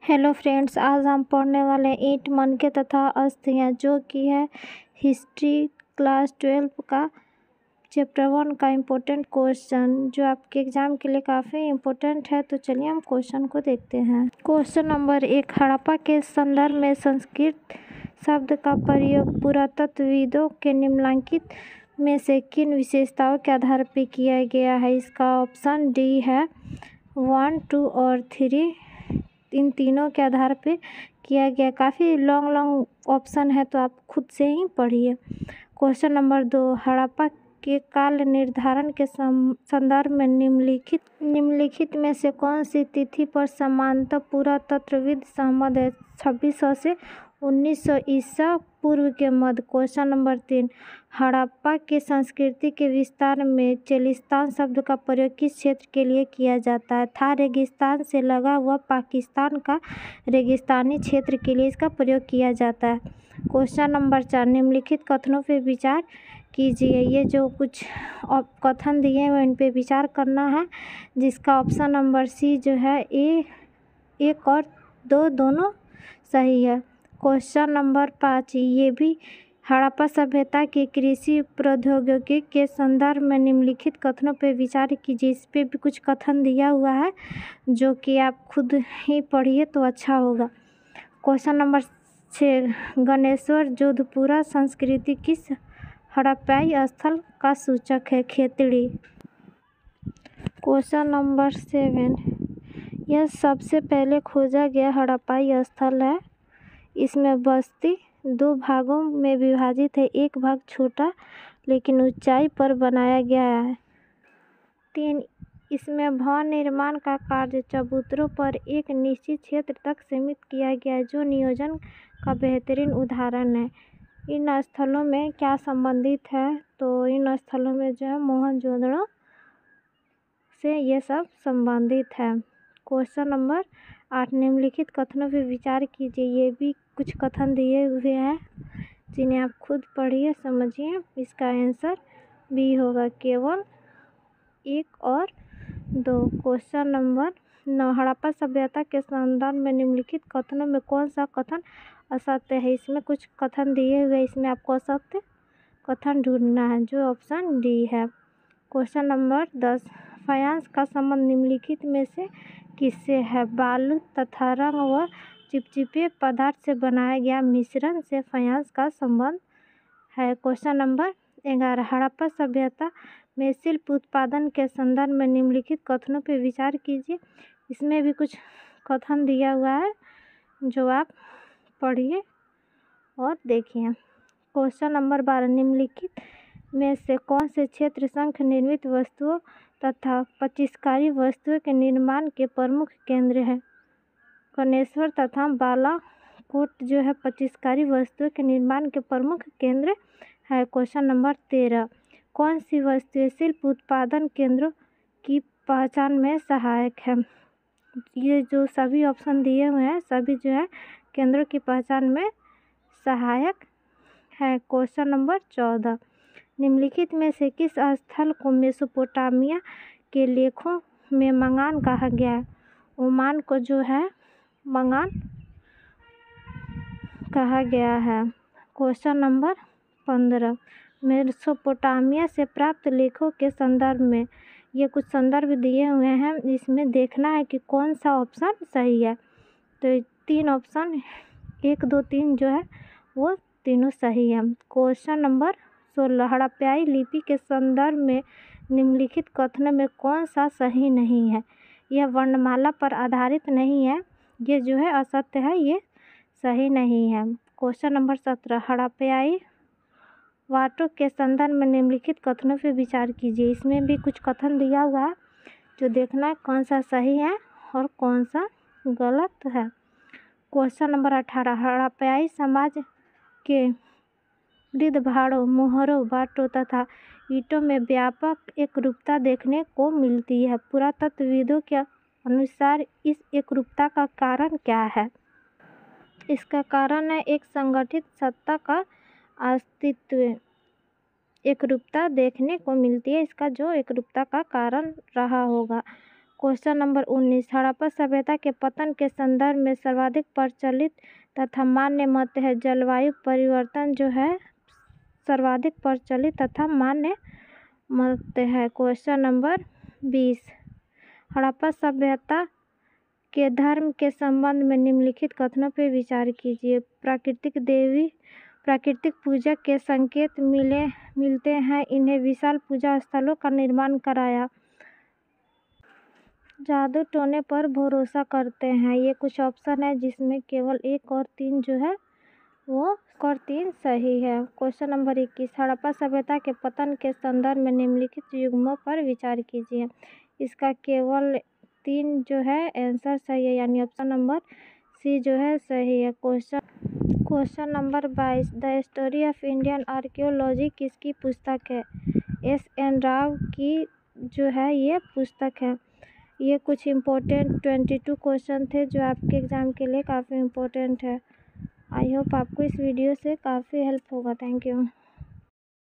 Hello friends, आज हम पढ़ने वाले हैं ईंट मनके तथा अस्थियाँ, जो कि है हिस्ट्री क्लास 12 का चैप्टर 1 का इम्पोर्टेंट क्वेश्चन, जो आपके एग्जाम के लिए काफ़ी इम्पोर्टेंट है। तो चलिए हम क्वेश्चन को देखते हैं। क्वेश्चन नंबर 1, हड़प्पा के संदर्भ में संस्कृत शब्द का प्रयोग पुरातत्वविदों के निम्नलिखित में से किन विशेषताओं के आधार पर किया गया है? इसका ऑप्शन डी है 1, 2 और 3। इन तीनों के आधार पे किया गया। काफ़ी लॉन्ग ऑप्शन है, तो आप खुद से ही पढ़िए। क्वेश्चन नंबर 2, हड़प्पा के काल निर्धारण के संदर्भ में निम्नलिखित में से कौन सी तिथि पर सामान्यतः पुरातत्वविद सहमत है? 2600 से 1900 ईसा पूर्व के मध्य। क्वेश्चन नंबर 3, हड़प्पा की संस्कृति के विस्तार में चेलिस्तान शब्द का प्रयोग किस क्षेत्र के लिए किया जाता है? था रेगिस्तान से लगा हुआ पाकिस्तान का रेगिस्तानी क्षेत्र के लिए इसका प्रयोग किया जाता है। क्वेश्चन नंबर 4, निम्नलिखित कथनों पर विचार कीजिए। ये जो कुछ कथन दिए हैं इन पे विचार करना है, जिसका ऑप्शन नंबर सी जो है ए 1 और 2 दोनों सही है। क्वेश्चन नंबर 5, ये भी हड़प्पा सभ्यता की कृषि प्रौद्योगिकी के संदर्भ में निम्नलिखित कथनों पर विचार कीजिए। इस पे भी कुछ कथन दिया हुआ है, जो कि आप खुद ही पढ़िए तो अच्छा होगा। क्वेश्चन नंबर 6, गणेश्वर जोधपुरा संस्कृति किस हड़प्पाई स्थल का सूचक है? खेतड़ी। क्वेश्चन नंबर 7, यह सबसे पहले खोजा गया हड़प्पाई स्थल है। इसमें बस्ती 2 भागों में विभाजित है। एक भाग छोटा लेकिन ऊंचाई पर बनाया गया है। 3, इसमें भवन निर्माण का कार्य चबूतरों पर एक निश्चित क्षेत्र तक सीमित किया गया है, जो नियोजन का बेहतरीन उदाहरण है। इन स्थलों में क्या संबंधित है? तो इन स्थलों में जो है मोहनजोदड़ो से ये सब संबंधित है। क्वेश्चन नंबर 8, निम्नलिखित कथनों पर विचार कीजिए। ये भी कुछ कथन दिए हुए हैं, जिन्हें आप खुद पढ़िए समझिए। इसका आंसर बी होगा, केवल 1 और 2। क्वेश्चन नंबर 9, हड़प्पा सभ्यता के संदर्भ में निम्नलिखित कथनों में कौन सा कथन असत्य है? इसमें कुछ कथन दिए हुए, इसमें आपको असत्य कथन ढूंढना है, जो ऑप्शन डी है। क्वेश्चन नंबर 10, फायांस का संबंध निम्नलिखित में से किससे है? बालू तथा रंग व चिपचिपे पदार्थ से बनाया गया मिश्रण से फायांस का संबंध है। क्वेश्चन नंबर 11, हड़प्पा सभ्यता में शिल्प उत्पादन के संदर्भ में निम्नलिखित कथनों पर विचार कीजिए। इसमें भी कुछ कथन दिया हुआ है, जो आप पढ़िए और देखिए। क्वेश्चन नंबर 12, निम्नलिखित में से कौन से क्षेत्र शंख निर्मित वस्तुओं तथा पच्चीसकारी वस्तुओं के निर्माण के प्रमुख केंद्र हैं? गणेश्वर तथा बालाकोट जो है पच्चीसकारी वस्तुओं के निर्माण के प्रमुख केंद्र है। क्वेश्चन नंबर 13, कौन सी वस्तुएं शिल्प उत्पादन केंद्रों की पहचान में सहायक है? ये जो सभी ऑप्शन दिए हुए हैं, सभी जो है केंद्रों की पहचान में सहायक है। क्वेश्चन नंबर 14, निम्नलिखित में से किस स्थल को मेसोपोटामिया के लेखों में मंगान कहा गया है? ओमान को जो है मंगान कहा गया है। क्वेश्चन नंबर 15, मेसोपोटामिया से प्राप्त लेखों के संदर्भ में ये कुछ संदर्भ दिए हुए हैं, इसमें देखना है कि कौन सा ऑप्शन सही है। तो 3 ऑप्शन 1, 2, 3 जो है वो तीनों सही है। क्वेश्चन नंबर 16, हड़प्पाई लिपि के संदर्भ में निम्नलिखित कथनों में कौन सा सही नहीं है? यह वर्णमाला पर आधारित नहीं है, ये जो है असत्य है, ये सही नहीं है। क्वेश्चन नंबर 17, हड़प्पाई वाटों के संदर्भ में निम्नलिखित कथनों पर विचार कीजिए। इसमें भी कुछ कथन दिया हुआ है, जो देखना है कौन सा सही है और कौन सा गलत है। क्वेश्चन नंबर 18, हड़प्पाई समाज के वृद्ध भाड़ों, मोहरों, बाटों तथा ईंटों में व्यापक एकरूपता देखने को मिलती है। पुरातत्वविदों के अनुसार इस एकरूपता का कारण क्या है? इसका कारण है एक संगठित सत्ता का अस्तित्व। एकरूपता देखने को मिलती है, इसका जो एकरूपता का कारण रहा होगा। क्वेश्चन नंबर 19, हड़प्पा सभ्यता के पतन के संदर्भ में सर्वाधिक प्रचलित तथा मान्य मत है। जलवायु परिवर्तन जो है सर्वाधिक प्रचलित तथा मान्य मत है। क्वेश्चन नंबर 20, हड़प्पा सभ्यता के धर्म के संबंध में निम्नलिखित कथनों पर विचार कीजिए। प्राकृतिक पूजा के संकेत मिलते हैं, इन्हें विशाल पूजा स्थलों का निर्माण कराया। जादू टोने पर भरोसा करते हैं। ये कुछ ऑप्शन है जिसमें केवल 1 और 3 जो है वो 3 सही है। क्वेश्चन नंबर 21, हड़प्पा सभ्यता के पतन के संदर्भ में निम्नलिखित युग्मों पर विचार कीजिए। इसका केवल 3 जो है आंसर सही है, यानी ऑप्शन नंबर सी जो है सही है। Question number 22, the story of Indian archaeology किसकी पुस्तक है? S.N. राव की जो है ये पुस्तक है। ये कुछ इम्पोर्टेंट 22 क्वेश्चन थे जो आपके एग्ज़ाम के लिए काफ़ी इम्पोर्टेंट है। आई होप आपको इस वीडियो से काफ़ी हेल्प होगा। Thank you.